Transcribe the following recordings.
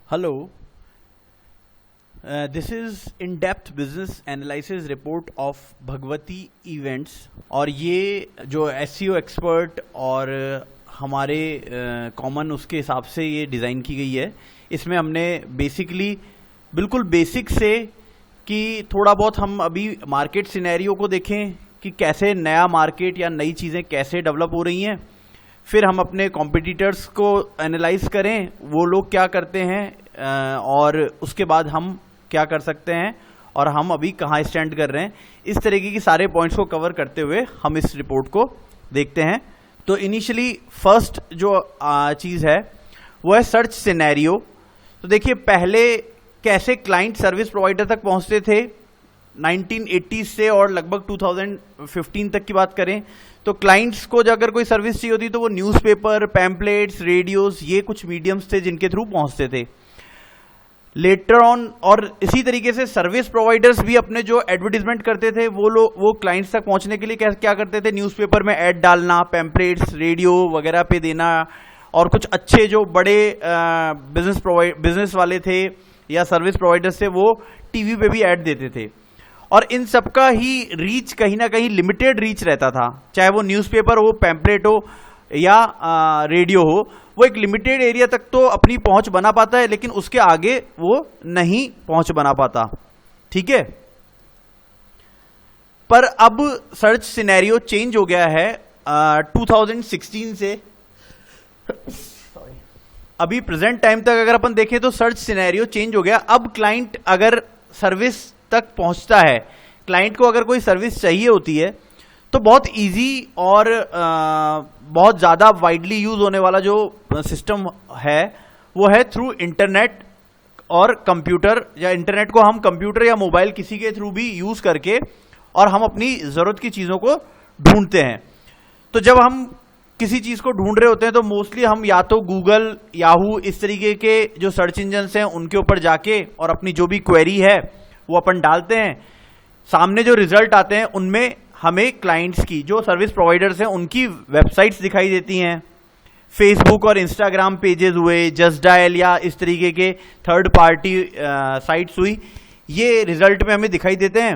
Hello, this is in-depth business analysis report of Bhagwati Events और ये जो SEO expert और हमारे कॉमन उसके हिसाब से ये डिज़ाइन की गई है। इसमें हमने बेसिकली बिल्कुल बेसिक से कि थोड़ा बहुत हम अभी मार्केट सिनेरियो को देखें कि कैसे नया मार्केट या नई चीज़ें कैसे डेवलप हो रही हैं, फिर हम अपने कॉम्पिटिटर्स को एनालाइज करें वो लोग क्या करते हैं और उसके बाद हम क्या कर सकते हैं और हम अभी कहाँ स्टैंड कर रहे हैं। इस तरीके की सारे पॉइंट्स को कवर करते हुए हम इस रिपोर्ट को देखते हैं। तो इनिशियली फर्स्ट जो चीज़ है वो है सर्च सिनेरियो। तो देखिए पहले कैसे क्लाइंट सर्विस प्रोवाइडर तक पहुंचते थे 1980 से और लगभग 2015 तक की बात करें तो क्लाइंट्स को अगर कोई सर्विस चाहिए होती तो वो न्यूज़पेपर, पैम्पलेट्स, रेडियोस, ये कुछ मीडियम्स थे जिनके थ्रू पहुंचते थे। लेटर ऑन और इसी तरीके से सर्विस प्रोवाइडर्स भी अपने जो एडवर्टीजमेंट करते थे वो क्लाइंट्स तक पहुंचने के लिए क्या करते थे, न्यूज़पेपर में ऐड डालना, पैम्पलेट्स, रेडियो वगैरह पे देना, और कुछ अच्छे जो बड़े बिजनेस वाले थे या सर्विस प्रोवाइडर्स थे वो टीवी पे भी ऐड देते थे। और इन सबका ही रीच कहीं ना कहीं लिमिटेड रीच रहता था, चाहे वो न्यूज़पेपर हो, पैम्पलेट हो या रेडियो हो, वो एक लिमिटेड एरिया तक तो अपनी पहुंच बना पाता है लेकिन उसके आगे वो नहीं पहुंच बना पाता। ठीक है, पर अब सर्च सिनेरियो चेंज हो गया है 2016 से अभी प्रेजेंट टाइम तक अगर अपन देखें तो सर्च सिनेरियो चेंज हो गया। अब क्लाइंट अगर सर्विस तक पहुंचता है, क्लाइंट को अगर कोई सर्विस चाहिए होती है तो बहुत इजी और बहुत ज़्यादा वाइडली यूज होने वाला जो सिस्टम है वो है थ्रू इंटरनेट और कंप्यूटर, या इंटरनेट को हम कंप्यूटर या मोबाइल किसी के थ्रू भी यूज करके और हम अपनी ज़रूरत की चीज़ों को ढूंढते हैं। तो जब हम किसी चीज़ को ढूंढ रहे होते हैं तो मोस्टली हम या तो गूगल, याहू, इस तरीके के जो सर्च इंजन्स हैं उनके ऊपर जाके और अपनी जो भी क्वेरी है वो अपन डालते हैं। सामने जो रिजल्ट आते हैं उनमें हमें क्लाइंट्स की जो सर्विस प्रोवाइडर्स हैं उनकी वेबसाइट्स दिखाई देती हैं, फेसबुक और इंस्टाग्राम पेजेस हुए, जस्ट डायल या इस तरीके के थर्ड पार्टी साइट्स हुई, ये रिजल्ट में हमें दिखाई देते हैं।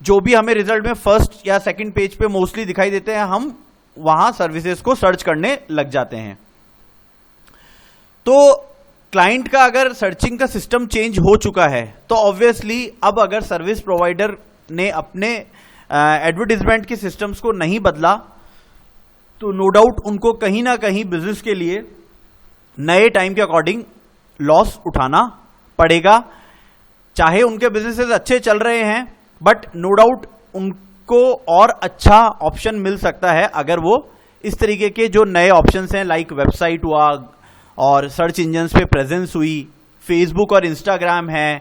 जो भी हमें रिजल्ट में फर्स्ट या सेकंड पेज पे मोस्टली दिखाई देते हैं हम वहां सर्विसेज को सर्च करने लग जाते हैं। तो क्लाइंट का अगर सर्चिंग का सिस्टम चेंज हो चुका है तो ऑब्वियसली अब अगर सर्विस प्रोवाइडर ने अपने एडवर्टीजमेंट के सिस्टम्स को नहीं बदला तो नो डाउट उनको कहीं ना कहीं बिजनेस के लिए नए टाइम के अकॉर्डिंग लॉस उठाना पड़ेगा। चाहे उनके बिजनेसेस अच्छे चल रहे हैं बट नो डाउट उनको और अच्छा ऑप्शन मिल सकता है अगर वो इस तरीके के जो नए ऑप्शंस हैं लाइक वेबसाइट हुआ और सर्च इंजन्स पे प्रेजेंस हुई, फेसबुक और इंस्टाग्राम है,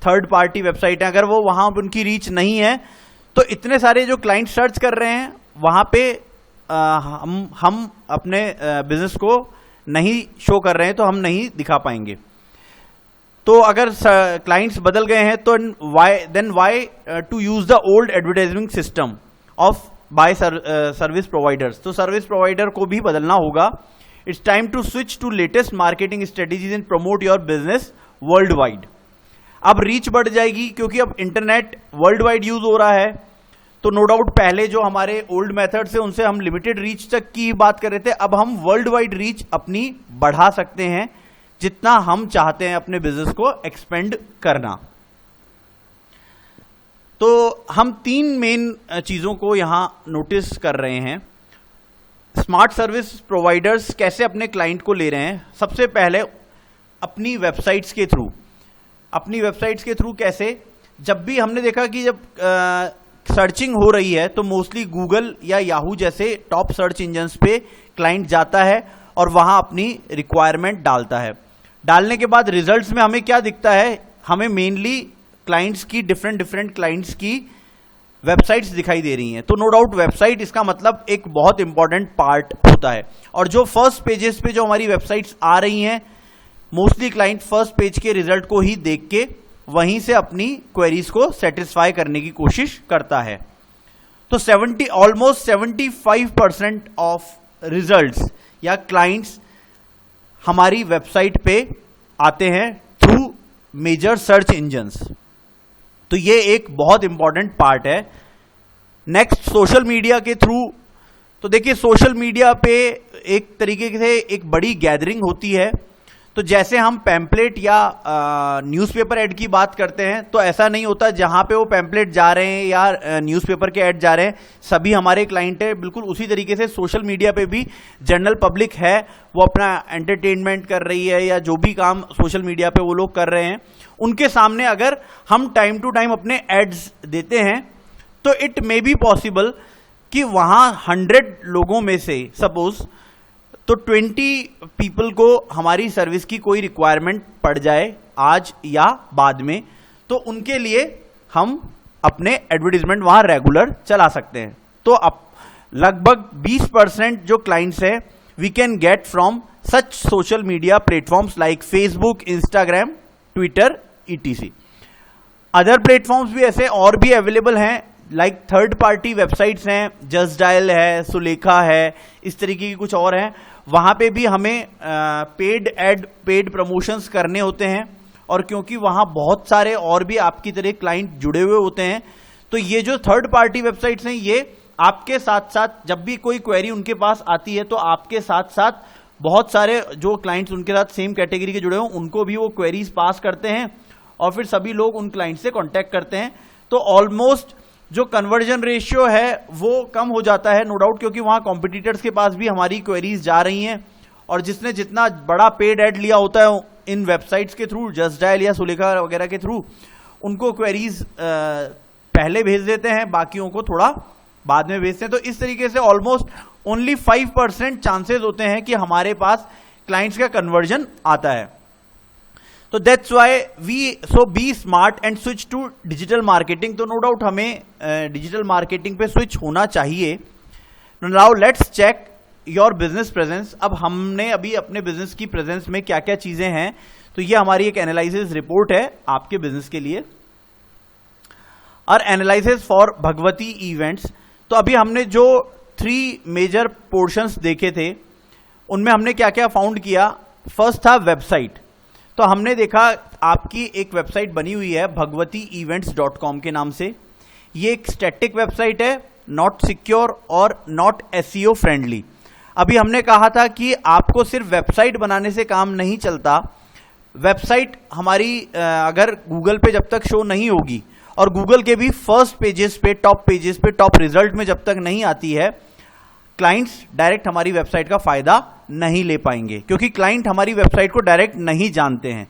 थर्ड पार्टी वेबसाइट है, अगर वो वहां पर उनकी रीच नहीं है तो इतने सारे जो क्लाइंट सर्च कर रहे हैं वहां पे हम अपने बिजनेस को नहीं शो कर रहे हैं तो हम नहीं दिखा पाएंगे। तो अगर क्लाइंट्स बदल गए हैं तो why to use the old advertising system of by service providers. तो सर्विस प्रोवाइडर को भी बदलना होगा। It's time to switch to latest marketing strategies and promote your business world wide. अब रीच बढ़ जाएगी क्योंकि अब इंटरनेट वर्ल्ड वाइड यूज हो रहा है। तो नो डाउट पहले जो हमारे ओल्ड मेथड्स है उनसे हम लिमिटेड रीच तक की बात कर रहे थे, अब हम वर्ल्ड वाइड रीच अपनी बढ़ा सकते हैं जितना हम चाहते हैं अपने बिजनेस को एक्सपेंड करना। तो हम तीन मेन चीजों को यहां नोटिस कर रहे हैं। स्मार्ट सर्विस प्रोवाइडर्स कैसे अपने क्लाइंट को ले रहे हैं। सबसे पहले अपनी वेबसाइट्स के थ्रू। अपनी वेबसाइट्स के थ्रू कैसे, जब भी हमने देखा कि जब सर्चिंग हो रही है तो मोस्टली गूगल या याहू जैसे टॉप सर्च इंजन्स पे क्लाइंट जाता है और वहां अपनी रिक्वायरमेंट डालता है। डालने के बाद रिजल्ट्स में हमें क्या दिखता है, हमें मेनली क्लाइंट्स की डिफरेंट क्लाइंट्स की वेबसाइट्स दिखाई दे रही हैं। तो नो डाउट वेबसाइट इसका मतलब एक बहुत इंपॉर्टेंट पार्ट होता है। और जो फर्स्ट पेजेस पे जो हमारी वेबसाइट्स आ रही हैं मोस्टली क्लाइंट फर्स्ट पेज के रिजल्ट को ही देख के वहीं से अपनी क्वेरीज को सेटिस्फाई करने की कोशिश करता है। तो ऑलमोस्ट 75% ऑफ रिजल्ट्स या क्लाइंट्स हमारी वेबसाइट पे आते हैं मेजर सर्च इंजन्स। तो ये एक बहुत इंपॉर्टेंट पार्ट है। नेक्स्ट, सोशल मीडिया के थ्रू। तो देखिए, सोशल मीडिया पे एक तरीके से एक बड़ी गैदरिंग होती है। तो जैसे हम पैम्पलेट या न्यूज़पेपर ऐड की बात करते हैं, तो ऐसा नहीं होता जहां पे वो पैम्पलेट जा रहे हैं या न्यूज़पेपर के ऐड जा रहे हैं सभी हमारे क्लाइंट है। बिल्कुल उसी तरीके से सोशल मीडिया पे भी जनरल पब्लिक है, वो अपना एंटरटेनमेंट कर रही है या जो भी काम सोशल मीडिया पे वो लोग कर रहे हैं, उनके सामने अगर हम टाइम टू टाइम अपने एड्स देते हैं तो इट मे बी पॉसिबल कि वहां 100 लोगों में से सपोज तो 20 पीपल को हमारी सर्विस की कोई रिक्वायरमेंट पड़ जाए आज या बाद में, तो उनके लिए हम अपने एडवर्टीजमेंट वहां रेगुलर चला सकते हैं। तो अब लगभग 20% जो क्लाइंट्स है we can get from such social media platforms like Facebook, Instagram, Twitter, etc। Other platforms भी ऐसे और भी अवेलेबल हैं, लाइक थर्ड पार्टी वेबसाइट्स हैं, जस्ट डायल है, सुलेखा है, इस तरीके की कुछ और हैं। वहाँ पे भी हमें पेड एड, पेड प्रमोशंस करने होते हैं, और क्योंकि वहाँ बहुत सारे और भी आपकी तरह क्लाइंट जुड़े हुए होते हैं, तो ये जो थर्ड पार्टी वेबसाइट्स हैं ये आपके साथ साथ जब भी कोई क्वेरी उनके पास आती है तो आपके साथ साथ बहुत सारे जो क्लाइंट्स उनके साथ सेम कैटेगरी के जुड़े हों उनको भी वो क्वेरीज पास करते हैं, और फिर सभी लोग उन क्लाइंट से कॉन्टैक्ट करते हैं। तो ऑलमोस्ट जो कन्वर्जन रेशियो है वो कम हो जाता है, नो डाउट, क्योंकि वहाँ कॉम्पिटिटर्स के पास भी हमारी क्वेरीज जा रही हैं, और जिसने जितना बड़ा पेड ऐड लिया होता है इन वेबसाइट्स के थ्रू, जस्ट डायल या सुलेखा वगैरह के थ्रू, उनको क्वेरीज पहले भेज देते हैं, बाकियों को थोड़ा बाद में भेजते हैं। तो इस तरीके से ऑलमोस्ट ओनली 5% चांसेस होते हैं कि हमारे पास क्लाइंट्स का कन्वर्जन आता है। तो that's why be smart and switch to digital marketing. तो नो डाउट हमें डिजिटल मार्केटिंग पे स्विच होना चाहिए। Now let's check your business presence. अब हमने अभी अपने बिजनेस की प्रेजेंस में क्या क्या चीजें हैं, तो ये हमारी एक एनालिसिस रिपोर्ट है आपके बिजनेस के लिए, और एनालिसिस फॉर भगवती इवेंट्स। तो अभी हमने जो 3 मेजर पोर्शंस देखे थे उनमें हमने क्या क्या फाउंड किया। फर्स्ट था वेबसाइट। तो हमने देखा आपकी एक वेबसाइट बनी हुई है bhagwati-events.com के नाम से। ये एक स्टैटिक वेबसाइट है, नॉट सिक्योर और नॉट SEO फ्रेंडली। अभी हमने कहा था कि आपको सिर्फ वेबसाइट बनाने से काम नहीं चलता। वेबसाइट हमारी अगर गूगल पे जब तक शो नहीं होगी और गूगल के भी फर्स्ट पेजेस पे, टॉप पेजेस पे, टॉप रिजल्ट में जब तक नहीं आती है, क्लाइंट्स डायरेक्ट हमारी वेबसाइट का फायदा नहीं ले पाएंगे, क्योंकि क्लाइंट हमारी वेबसाइट को डायरेक्ट नहीं जानते हैं।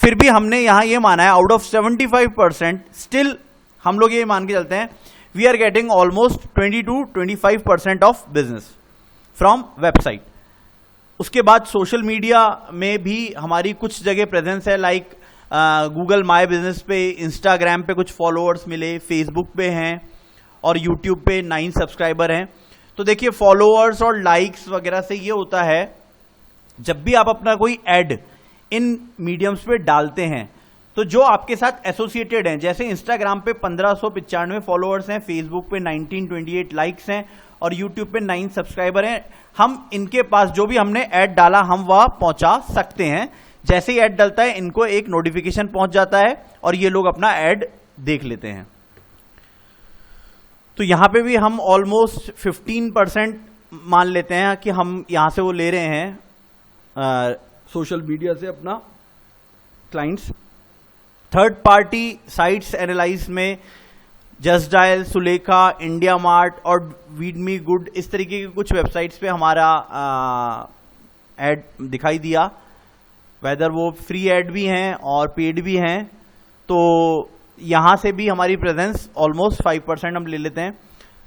फिर भी हमने यहां ये माना है आउट ऑफ 75% स्टिल हम लोग ये मान के चलते हैं we are getting almost 20 to 25% of business from website. उसके बाद सोशल मीडिया में भी हमारी कुछ जगह प्रेजेंस है, लाइक गूगल माई बिजनेस पे, इंस्टाग्राम पे कुछ फॉलोअर्स मिले, फेसबुक पे हैं, और यूट्यूब पे 9 सब्सक्राइबर हैं। तो देखिए, फॉलोअर्स और लाइक्स वगैरह से ये होता है, जब भी आप अपना कोई ऐड इन मीडियम्स पे डालते हैं तो जो आपके साथ एसोसिएटेड हैं, जैसे इंस्टाग्राम पे 1595 फॉलोअर्स हैं, फेसबुक पे 1928 लाइक्स हैं, और यूट्यूब पे 9 सब्सक्राइबर हैं, हम इनके पास जो भी हमने ऐड डाला हम वह पहुंचा सकते हैं। जैसे ही ऐड डलता है इनको एक नोटिफिकेशन पहुंच जाता है और ये लोग अपना ऐड देख लेते हैं। तो यहां पे भी हम ऑलमोस्ट 15% मान लेते हैं कि हम यहां से वो ले रहे हैं सोशल मीडिया से अपना clients. Third party sites analyse में just dial, Sulekha, India mart और वीडमी गुड, इस तरीके की कुछ वेबसाइट्स पे हमारा ऐड दिखाई दिया, वेदर वो फ्री ऐड भी हैं और पेड भी हैं। तो यहां से भी हमारी प्रेजेंस ऑलमोस्ट 5% हम ले लेते हैं।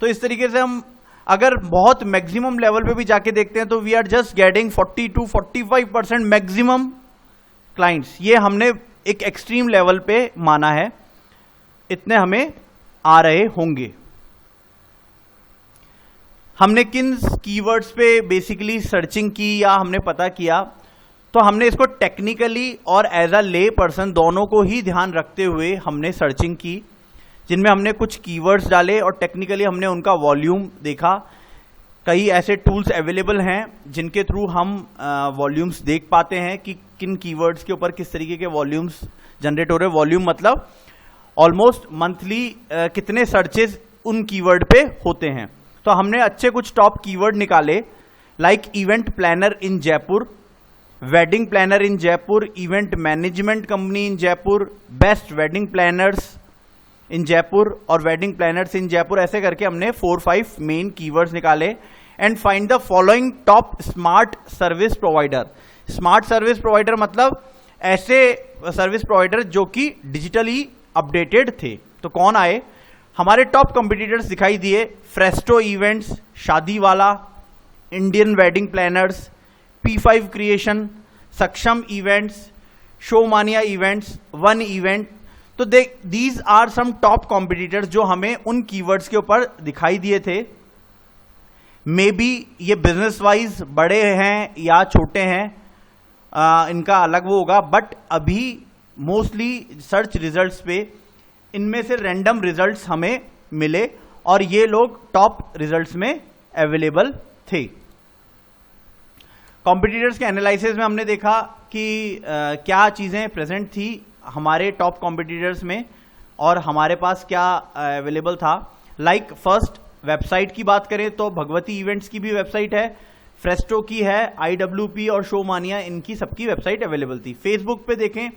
तो इस तरीके से हम अगर बहुत मैक्सिमम लेवल पे भी जाके देखते हैं तो we are just getting 40 to 45% maximum clients. ये हमने एक एक्सट्रीम लेवल पे माना है, इतने हमें आ रहे होंगे। हमने किन कीवर्ड्स पे बेसिकली सर्चिंग की या हमने पता किया, तो हमने इसको टेक्निकली और एज अ ले पर्सन दोनों को ही ध्यान रखते हुए हमने सर्चिंग की, जिनमें हमने कुछ कीवर्ड्स डाले और टेक्निकली हमने उनका वॉल्यूम देखा। कई ऐसे टूल्स अवेलेबल हैं जिनके थ्रू हम वॉल्यूम्स देख पाते हैं कि किन कीवर्ड्स के ऊपर किस तरीके के वॉल्यूम्स जनरेट हो रहे हैं। वॉल्यूम मतलब ऑलमोस्ट मंथली कितने सर्चेस उन कीवर्ड पे होते हैं। तो हमने अच्छे कुछ टॉप कीवर्ड निकाले, like event planner in Jaipur, wedding planner in Jaipur, event management company in Jaipur, best wedding planners in Jaipur और वेडिंग प्लानर्स इन जयपुर। ऐसे करके हमने 4-5 मेन कीवर्ड्स निकाले। And find the following top smart service provider. Smart service provider मतलब ऐसे service provider जो कि digitally updated थे। तो कौन आए? हमारे टॉप कंपटीटर्स दिखाई दिए, फ्रेस्टो events, Shaadi Wala, Indian wedding planners, P5 creation, Saksham events, show mania events, one event. तो these are some top competitors जो हमें उन कीवर्ड्स के ऊपर दिखाई दिए थे। मे बी ये बिजनेस वाइज बड़े हैं या छोटे हैं, इनका अलग वो होगा, बट अभी मोस्टली सर्च रिजल्ट्स पे इनमें से रैंडम रिजल्ट्स हमें मिले और ये लोग टॉप रिजल्ट्स में अवेलेबल थे। कॉम्पिटिटर्स के एनालिसिस में हमने देखा कि क्या चीजें प्रेजेंट थी हमारे टॉप कॉम्पिटिटर्स में और हमारे पास क्या अवेलेबल था। लाइक फर्स्ट वेबसाइट की बात करें तो भगवती इवेंट्स की भी वेबसाइट है, फ्रेस्टो की है, IWP और शो मानिया, इनकी सबकी वेबसाइट अवेलेबल थी। फेसबुक पे देखें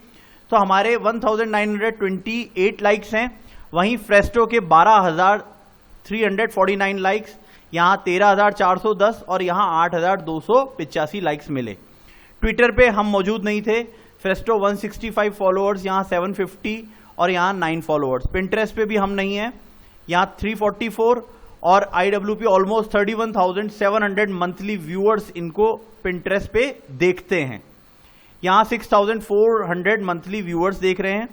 तो हमारे 1928 लाइक्स हैं, वहीं फ्रेस्टो के 12,349 लाइक्स, यहाँ 13,410 और यहाँ 8,285 लाइक्स मिले। ट्विटर पे हम मौजूद नहीं थे, फ्रेस्टो 165 फॉलोअर्स, यहाँ 750 और यहाँ 9 फॉलोअर्स। पिंटरेस्ट पे भी हम नहीं हैं, यहाँ 344 और IWP ऑलमोस्ट 31,700 मंथली व्यूअर्स इनको पिंटरेस्ट पे देखते हैं, यहाँ 6,400 मंथली व्यूअर्स देख रहे हैं।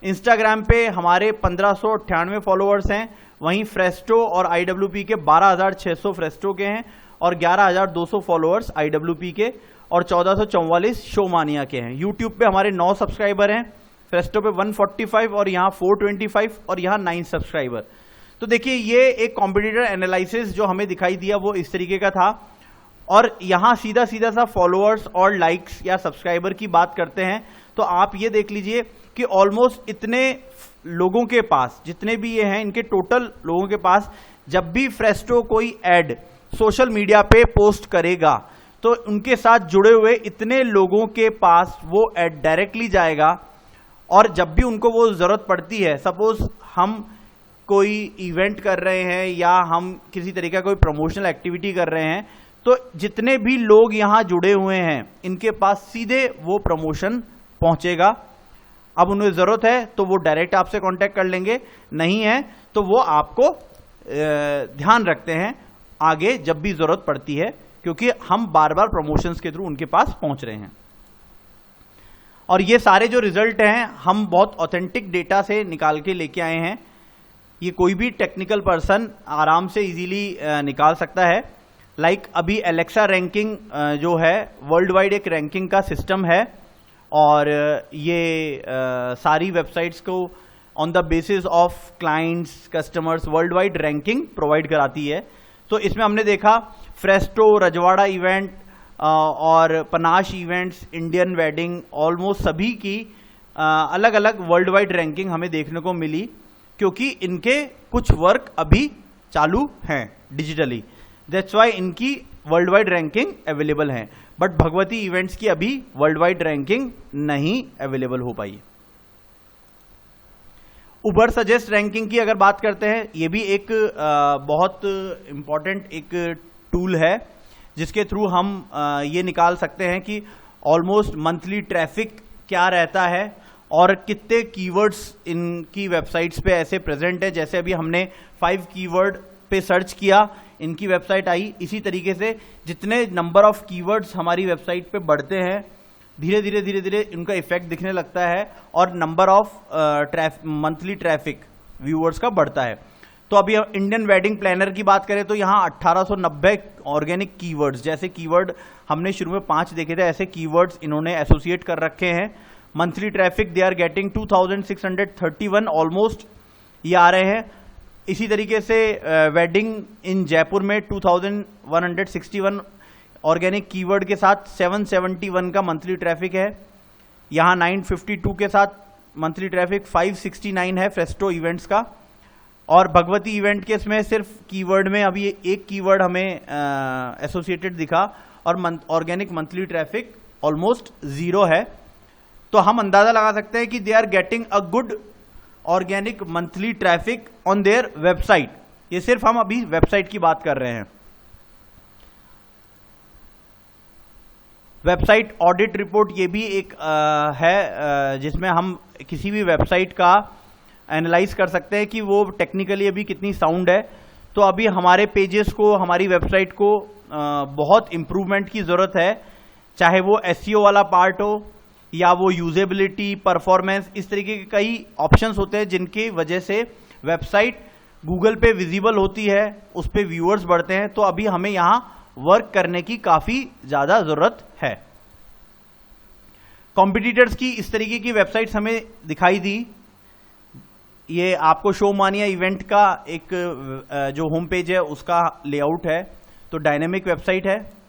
इंस्टाग्राम पे हमारे 1,598 फॉलोअर्स हैं, वहीं फ्रेस्टो और IWP के 12,600 फ्रेस्टो के हैं और 11,200 फॉलोअर्स IWP के और 1,444 शो मानिया के हैं। यूट्यूब पे हमारे 9 सब्सक्राइबर हैं, फ्रेस्टो पे 145 और यहाँ 425 और यहाँ 9 सब्सक्राइबर। तो देखिए ये एक कॉम्पिटिटर एनालिसिस जो हमें दिखाई दिया वो इस तरीके का था। और यहाँ सीधा सीधा सा फॉलोअर्स और लाइक्स या सब्सक्राइबर की बात करते हैं तो आप ये देख लीजिए कि ऑलमोस्ट इतने लोगों के पास, जितने भी ये हैं इनके टोटल लोगों के पास, जब भी फ्रेस्टो कोई ऐड सोशल मीडिया पे पोस्ट करेगा तो उनके साथ जुड़े हुए इतने लोगों के पास वो ऐड डायरेक्टली जाएगा। और जब भी उनको वो जरूरत पड़ती है, सपोज हम कोई इवेंट कर रहे हैं या हम किसी तरीके का कोई प्रमोशनल एक्टिविटी कर रहे हैं, तो जितने भी लोग यहां जुड़े हुए हैं इनके पास सीधे वो प्रमोशन पहुंचेगा। अब उन्हें जरूरत है तो वो डायरेक्ट आपसे कांटेक्ट कर लेंगे, नहीं है तो वो आपको ध्यान रखते हैं आगे जब भी जरूरत पड़ती है, क्योंकि हम बार बार प्रमोशंस के थ्रू उनके पास पहुंच रहे हैं। और ये सारे जो रिजल्ट हैं हम बहुत ऑथेंटिक डेटा से निकाल के लेके आए हैं, ये कोई भी टेक्निकल पर्सन आराम से इजीली निकाल सकता है। लाइक अभी एलेक्सा रैंकिंग जो है वर्ल्ड वाइड एक रैंकिंग का सिस्टम है और ये सारी वेबसाइट्स को on the basis of clients, customers world wide ranking provide कराती है। तो इसमें हमने देखा फ्रेस्टो, रजवाड़ा इवेंट और panache events, Indian wedding, almost सभी की अलग अलग वर्ल्ड वाइड रैंकिंग हमें देखने को मिली, क्योंकि इनके कुछ वर्क अभी चालू हैं डिजिटली, दैट्स वाई इनकी वर्ल्ड वाइड रैंकिंग अवेलेबल है। बट भगवती इवेंट्स की अभी वर्ल्ड वाइड रैंकिंग नहीं अवेलेबल हो पाई। उबर सजेस्ट रैंकिंग की अगर बात करते हैं, ये भी एक बहुत इंपॉर्टेंट एक टूल है जिसके थ्रू हम ये निकाल सकते हैं कि ऑलमोस्ट मंथली ट्रैफिक क्या रहता है और कितने कीवर्ड्स इनकी वेबसाइट्स पे ऐसे प्रेजेंट है। जैसे अभी हमने 5 कीवर्ड पे सर्च किया, इनकी वेबसाइट आई। इसी तरीके से जितने नंबर ऑफ कीवर्ड्स हमारी वेबसाइट पे बढ़ते हैं, धीरे धीरे इनका इफेक्ट दिखने लगता है और number of monthly traffic viewers का बढ़ता है। तो अभी इंडियन वेडिंग प्लानर की बात करें तो यहाँ 1890 ऑर्गेनिक कीवर्ड्स, जैसे कीवर्ड हमने शुरू में 5 देखे थे, ऐसे कीवर्ड्स इन्होंने एसोसिएट कर रखे हैं। Monthly traffic they are getting 2631 almost ये आ रहे हैं। इसी तरीके से वेडिंग इन जयपुर में 2161 ऑर्गेनिक कीवर्ड के साथ 771 का मंथली ट्रैफिक है। यहाँ 952 के साथ मंथली ट्रैफिक 569 है फेस्टो इवेंट्स का। और भगवती इवेंट के इसमें सिर्फ कीवर्ड में अभी एक कीवर्ड हमें एसोसिएटेड दिखा और ऑर्गेनिक मंथली ट्रैफिक ऑलमोस्ट 0 है। तो हम अंदाजा लगा सकते हैं कि they are getting a good organic monthly traffic on their website. ये सिर्फ हम अभी वेबसाइट की बात कर रहे हैं। वेबसाइट ऑडिट रिपोर्ट ये भी एक है जिसमें हम किसी भी वेबसाइट का एनालाइज कर सकते हैं कि वो टेक्निकली अभी कितनी साउंड है। तो अभी हमारे पेजेस को, हमारी वेबसाइट को बहुत इम्प्रूवमेंट की ज़रूरत है, चाहे वो एसईओ वाला पार्ट हो या वो यूजेबिलिटी, परफॉर्मेंस, इस तरीके के कई ऑप्शंस होते हैं जिनकी वजह से वेबसाइट गूगल पे विजिबल होती है, उस पर व्यूअर्स बढ़ते हैं। तो अभी हमें यहाँ वर्क करने की काफ़ी ज़्यादा ज़रूरत है। कॉम्पिटिटर्स की इस तरीके की वेबसाइट्स हमें दिखाई दी। ये आपको शो मानिया इवेंट का एक जो होम पेज है उसका लेआउट है, तो डायनेमिक वेबसाइट है।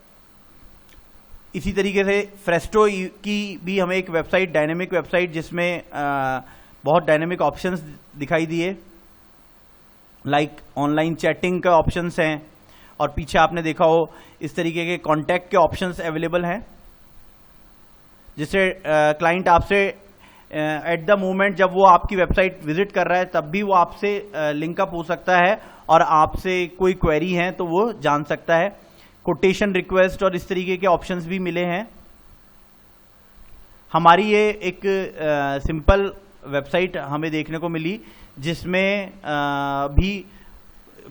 इसी तरीके से फ्रेस्टो की भी हमें एक वेबसाइट, डायनेमिक वेबसाइट, जिसमें बहुत डायनेमिक ऑप्शंस दिखाई दिए, लाइक ऑनलाइन चैटिंग का ऑप्शंस हैं और पीछे आपने देखा हो इस तरीके के कॉन्टैक्ट के ऑप्शंस अवेलेबल हैं, जिससे क्लाइंट आपसे एट द मोमेंट जब वो आपकी वेबसाइट विजिट कर रहा है तब भी वो आपसे लिंकअप हो सकता है और आपसे कोई क्वेरी है तो वो जान सकता है। कोटेशन रिक्वेस्ट और इस तरीके के ऑप्शंस भी मिले हैं। हमारी ये एक सिंपल वेबसाइट हमें देखने को मिली जिसमें भी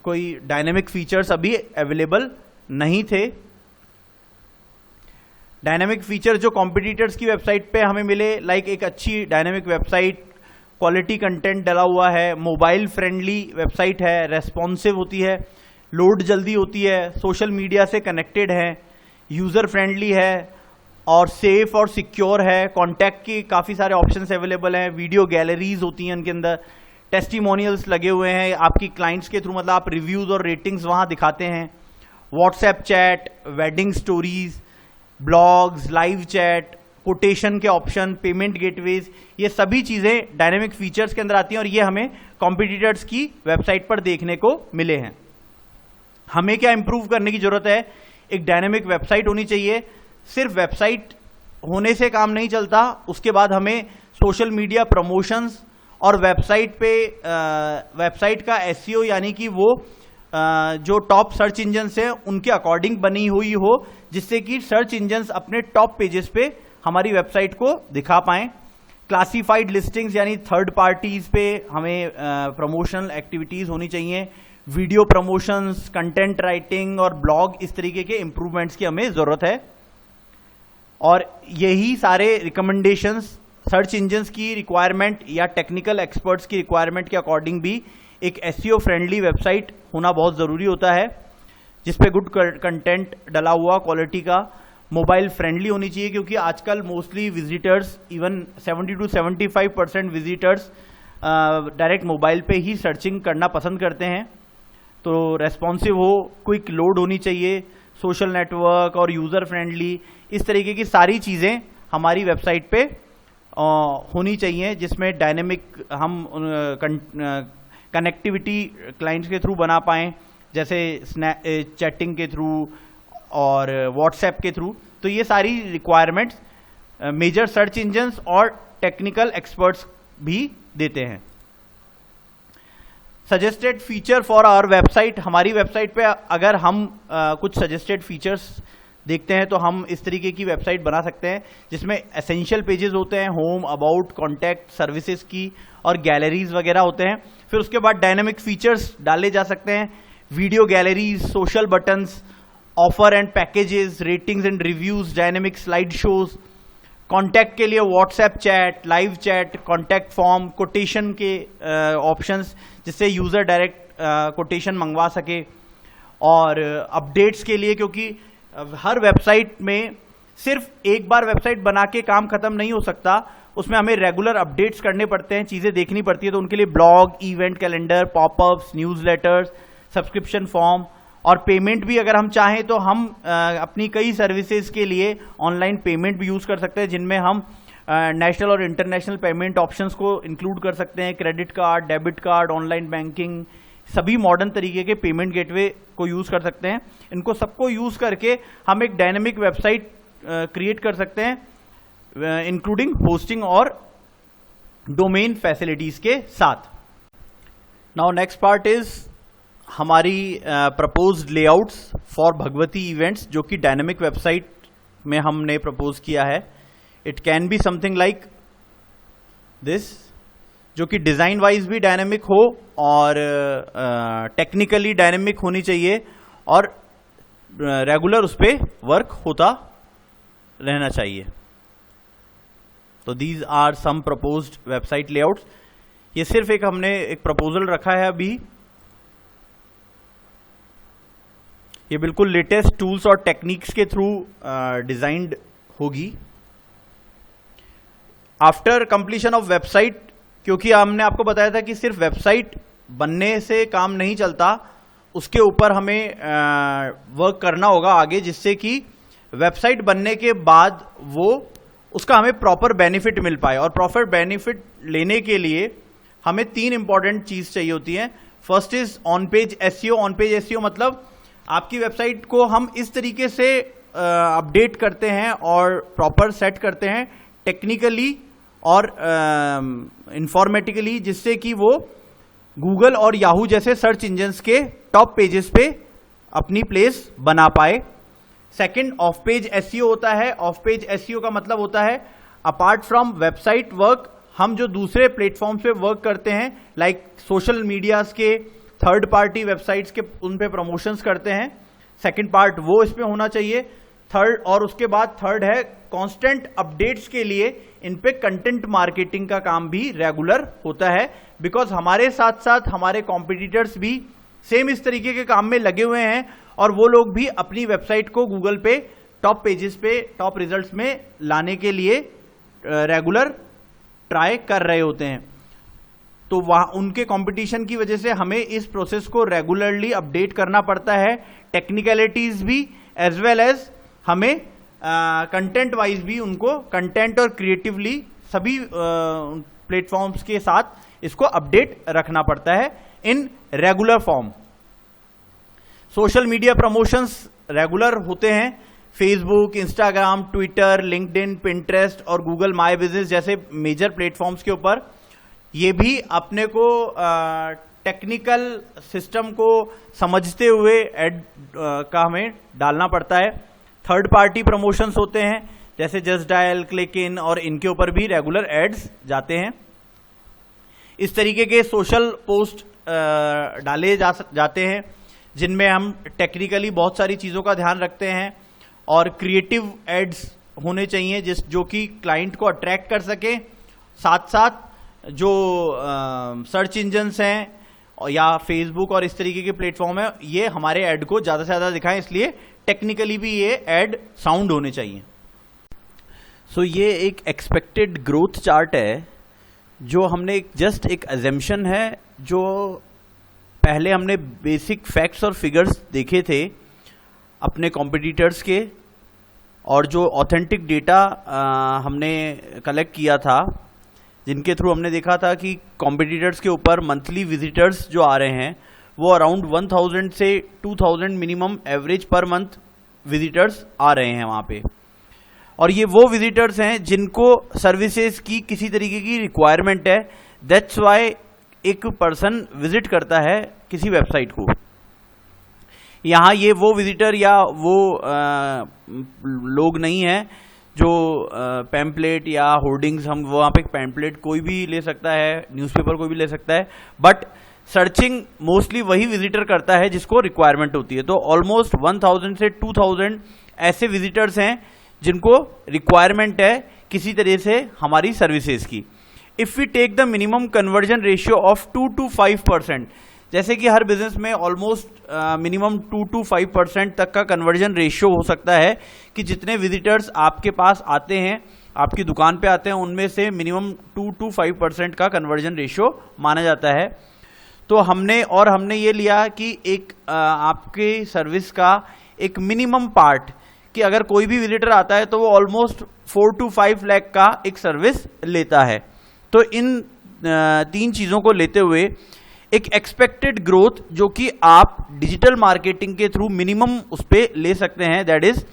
कोई डायनेमिक फीचर्स अभी अवेलेबल नहीं थे। डायनेमिक फीचर जो कॉम्पिटिटर्स की वेबसाइट पे हमें मिले, लाइक एक अच्छी डायनेमिक वेबसाइट, क्वालिटी कंटेंट डला हुआ है, मोबाइल फ्रेंडली वेबसाइट है, रेस्पॉन्सिव होती है, लोड जल्दी होती है, सोशल मीडिया से कनेक्टेड है, यूज़र फ्रेंडली है और सेफ और सिक्योर है। कॉन्टैक्ट के काफ़ी सारे ऑप्शंस अवेलेबल हैं, वीडियो गैलरीज होती हैं उनके अंदर, टेस्टिमोनियल्स लगे हुए हैं आपकी क्लाइंट्स के थ्रू, मतलब आप रिव्यूज़ और रेटिंग्स वहाँ दिखाते हैं। WhatsApp chat, wedding stories, blogs, live chat, quotation के ऑप्शन, पेमेंट गेटवेज, ये सभी चीज़ें डायनेमिक फीचर्स के अंदर आती हैं और ये हमें कॉम्पिटिटर्स की वेबसाइट पर देखने को मिले हैं। हमें क्या इंप्रूव करने की जरूरत है? एक डायनेमिक वेबसाइट होनी चाहिए। सिर्फ वेबसाइट होने से काम नहीं चलता, उसके बाद हमें सोशल मीडिया प्रमोशंस और वेबसाइट का एसईओ, यानी कि वो जो टॉप सर्च इंजन्स हैं उनके अकॉर्डिंग बनी हुई हो, जिससे कि सर्च इंजन्स अपने टॉप पेजेस पे हमारी वेबसाइट को दिखा पाएं। क्लासिफाइड लिस्टिंग्स यानी थर्ड पार्टीज पे हमें प्रमोशनल एक्टिविटीज होनी चाहिए। वीडियो प्रमोशंस, कंटेंट राइटिंग और ब्लॉग, इस तरीके के इंप्रूवमेंट्स की हमें जरूरत है। और यही सारे रिकमेंडेशंस सर्च इंजन्स की रिक्वायरमेंट या टेक्निकल एक्सपर्ट्स की रिक्वायरमेंट के अकॉर्डिंग भी एक एसईओ फ्रेंडली वेबसाइट होना बहुत ज़रूरी होता है, जिसपे गुड कंटेंट डला हुआ क्वालिटी का, मोबाइल फ्रेंडली होनी चाहिए, क्योंकि आजकल mostly visitors, even 70 to 75% visitors direct mobile पे ही सर्चिंग करना पसंद करते हैं। तो रेस्पॉन्सिव हो, क्विक लोड होनी चाहिए, सोशल नेटवर्क और यूज़र फ्रेंडली, इस तरीके की सारी चीज़ें हमारी वेबसाइट पे होनी चाहिए, जिसमें डायनेमिक हम कनेक्टिविटी क्लाइंट्स के थ्रू बना पाएँ, जैसे चैटिंग के थ्रू और व्हाट्सएप के थ्रू। तो ये सारी रिक्वायरमेंट्स मेजर सर्च इंजन्स और टेक्निकल एक्सपर्ट्स भी देते हैं। Suggested feature for our website, हमारी वेबसाइट पे अगर हम कुछ सजेस्टेड फीचर्स देखते हैं तो हम इस तरीके की वेबसाइट बना सकते हैं, जिसमें एसेंशियल पेजेस होते हैं, होम, अबाउट, कॉन्टैक्ट, सर्विसेज की और गैलरीज वगैरह होते हैं। फिर उसके बाद डायनेमिक फीचर्स डाले जा सकते हैं, video galleries, social buttons, offer and packages, ratings and reviews, dynamic slide shows, contact के लिए WhatsApp chat, live chat, contact form, quotation के ऑप्शंस, जिससे यूज़र डायरेक्ट कोटेशन मंगवा सके, और अपडेट्स के लिए, क्योंकि हर वेबसाइट में सिर्फ एक बार वेबसाइट बना के काम खत्म नहीं हो सकता, उसमें हमें रेगुलर अपडेट्स करने पड़ते हैं, चीज़ें देखनी पड़ती है, तो उनके लिए blog, event calendar, popups, newsletters, subscription form और पेमेंट भी अगर हम चाहें तो हम अपनी कई सर्विसेज के लिए ऑनलाइन पेमेंट भी यूज़ कर सकते हैं, जिनमें हम नेशनल और इंटरनेशनल पेमेंट ऑप्शंस को इंक्लूड कर सकते हैं। Credit card, debit card, online banking, सभी मॉडर्न तरीके के पेमेंट गेटवे को यूज़ कर सकते हैं। इनको सबको यूज़ करके हम एक डायनेमिक वेबसाइट क्रिएट कर सकते हैं, इंक्लूडिंग होस्टिंग और डोमेन फैसिलिटीज के साथ। नाउ नेक्स्ट पार्ट इज हमारी proposed layouts for Bhagwati events, जो कि डायनेमिक वेबसाइट में हमने प्रपोज किया है। It can be something like this, जो कि डिजाइन वाइज भी डायनेमिक हो और टेक्निकली डायनेमिक होनी चाहिए और रेगुलर उस पर वर्क होता रहना चाहिए। तो these are some proposed website layouts. ये सिर्फ एक हमने एक प्रपोजल रखा है अभी। ये बिल्कुल लेटेस्ट टूल्स और टेक्निक्स के थ्रू डिजाइंड होगी। आफ्टर कंप्लीशन ऑफ वेबसाइट, क्योंकि हमने आपको बताया था कि सिर्फ वेबसाइट बनने से काम नहीं चलता, उसके ऊपर हमें वर्क करना होगा आगे, जिससे कि वेबसाइट बनने के बाद वो उसका हमें प्रॉपर बेनिफिट मिल पाए। और प्रॉपर बेनिफिट लेने के लिए हमें 3 इंपॉर्टेंट चीज चाहिए होती हैं। First is on page SEO. On page SEO मतलब आपकी वेबसाइट को हम इस तरीके से अपडेट करते हैं और प्रॉपर सेट करते हैं टेक्निकली और इंफॉर्मेटिकली, जिससे कि वो गूगल और याहू जैसे सर्च इंजन्स के टॉप पेजेस पे अपनी प्लेस बना पाए। सेकंड ऑफ पेज एसईओ होता है। ऑफ पेज एसईओ का मतलब होता है अपार्ट फ्रॉम वेबसाइट वर्क, हम जो दूसरे प्लेटफॉर्म्स पे वर्क करते हैं, लाइक सोशल मीडियाज के, थर्ड पार्टी वेबसाइट्स के, उन पे प्रमोशंस करते हैं। सेकंड पार्ट वो इस पे होना चाहिए। थर्ड, और उसके बाद थर्ड है कांस्टेंट अपडेट्स के लिए इन पे कंटेंट मार्केटिंग का काम भी रेगुलर होता है, बिकॉज हमारे साथ साथ हमारे कॉम्पिटिटर्स भी सेम इस तरीके के काम में लगे हुए हैं और वो लोग भी अपनी वेबसाइट को गूगल पे टॉप पेजेस पे, टॉप रिजल्ट्स में लाने के लिए रेगुलर ट्राई कर रहे होते हैं। तो वहाँ उनके कंपटीशन की वजह से हमें इस प्रोसेस को रेगुलरली अपडेट करना पड़ता है, टेक्निकलिटीज भी एज वेल एज हमें कंटेंट वाइज भी उनको कंटेंट और क्रिएटिवली सभी प्लेटफॉर्म्स के साथ इसको अपडेट रखना पड़ता है in regular form. Social media promotions regular होते हैं। Facebook, Instagram, Twitter, LinkedIn, Pinterest और गूगल माई बिजनेस जैसे मेजर प्लेटफॉर्म्स के ऊपर ये भी अपने को टेक्निकल सिस्टम को समझते हुए एड का हमें डालना पड़ता है। थर्ड पार्टी प्रमोशंस होते हैं जैसे जस्ट डायल, क्लिक इन, और इनके ऊपर भी रेगुलर एड्स जाते हैं। इस तरीके के सोशल पोस्ट डाले जाते हैं जिनमें हम टेक्निकली बहुत सारी चीज़ों का ध्यान रखते हैं और क्रिएटिव एड्स होने चाहिए जो कि क्लाइंट को अट्रैक्ट कर सके, साथ साथ जो सर्च इंजन्स हैं या फेसबुक और इस तरीके के प्लेटफॉर्म है ये हमारे ऐड को ज़्यादा से ज़्यादा दिखाएं, इसलिए टेक्निकली भी ये ऐड साउंड होने चाहिए। सो ये एक एक्सपेक्टेड ग्रोथ चार्ट है जो हमने जस्ट एक अजम्पशन है, जो पहले हमने बेसिक फैक्ट्स और फिगर्स देखे थे अपने कॉम्पिटिटर्स के और जो ऑथेंटिक डेटा हमने कलेक्ट किया था, जिनके थ्रू हमने देखा था कि कॉम्पिटिटर्स के ऊपर मंथली विजिटर्स जो आ रहे हैं वो अराउंड 1000 से 2000 minimum average per month visitors आ रहे हैं वहाँ पे। और ये वो विजिटर्स हैं जिनको सर्विसेज की किसी तरीके की रिक्वायरमेंट है, दैट्स वाई एक पर्सन विजिट करता है किसी वेबसाइट को। यहाँ ये वो विजिटर या वो लोग नहीं हैं जो पैम्पलेट या होर्डिंग्स, हम वहाँ पे पैम्पलेट कोई भी ले सकता है, न्यूज़पेपर कोई भी ले सकता है, बट सर्चिंग मोस्टली वही विजिटर करता है जिसको रिक्वायरमेंट होती है। तो ऑलमोस्ट 1000 से 2000 ऐसे विजिटर्स हैं जिनको रिक्वायरमेंट है किसी तरह से हमारी सर्विसेज की। If we take the minimum conversion ratio of 2 to 5%, जैसे कि हर बिजनेस में ऑलमोस्ट मिनिमम 2 to 5% तक का कन्वर्जन रेशियो हो सकता है कि जितने विजिटर्स आपके पास आते हैं आपकी दुकान पे आते हैं उनमें से मिनिमम 2 to 5% का कन्वर्जन रेशियो माना जाता है। तो हमने ये लिया कि एक आपके सर्विस का एक मिनिमम पार्ट, कि अगर कोई भी विजिटर आता है तो वो ऑलमोस्ट 4 to 5 लाख का एक सर्विस लेता है। तो इन 3 चीज़ों को लेते हुए एक एक्सपेक्टेड ग्रोथ जो कि आप डिजिटल मार्केटिंग के थ्रू मिनिमम उस पर ले सकते हैं, दैट इज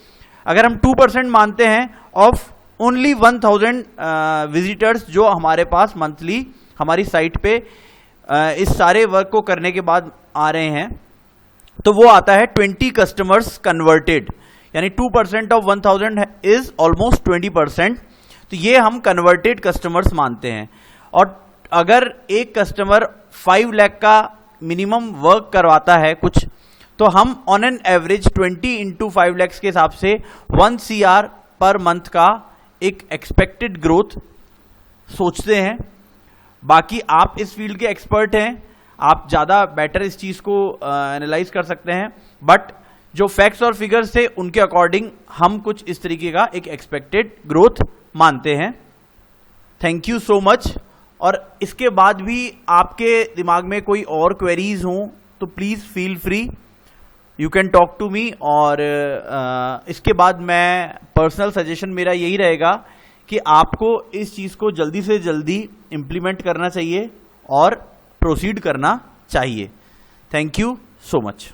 अगर हम 2% मानते हैं ऑफ ओनली 1000 विजिटर्स जो हमारे पास मंथली हमारी साइट पे इस सारे वर्क को करने के बाद आ रहे हैं, तो वो आता है 20 कस्टमर्स कन्वर्टेड, यानी 2% ऑफ 1000 इज ऑलमोस्ट 20%। तो ये हम कन्वर्टेड कस्टमर्स मानते हैं। और अगर एक कस्टमर 5 लाख का मिनिमम वर्क करवाता है कुछ, तो हम on an average 20 into 5 lakhs के हिसाब से 1 CR पर मंथ का एक एक्सपेक्टेड ग्रोथ सोचते हैं। बाकी आप इस फील्ड के एक्सपर्ट हैं, आप ज़्यादा बेटर इस चीज़ को एनालाइज कर सकते हैं, बट जो फैक्ट्स और फिगर्स थे उनके अकॉर्डिंग हम कुछ इस तरीके का एक एक्सपेक्टेड ग्रोथ मानते हैं। Thank you so much. और इसके बाद भी आपके दिमाग में कोई और क्वेरीज हों तो please feel free, you can talk to me. और इसके बाद मैं पर्सनल सजेशन मेरा यही रहेगा कि आपको इस चीज़ को जल्दी से जल्दी इम्प्लीमेंट करना चाहिए और प्रोसीड करना चाहिए। Thank you so much.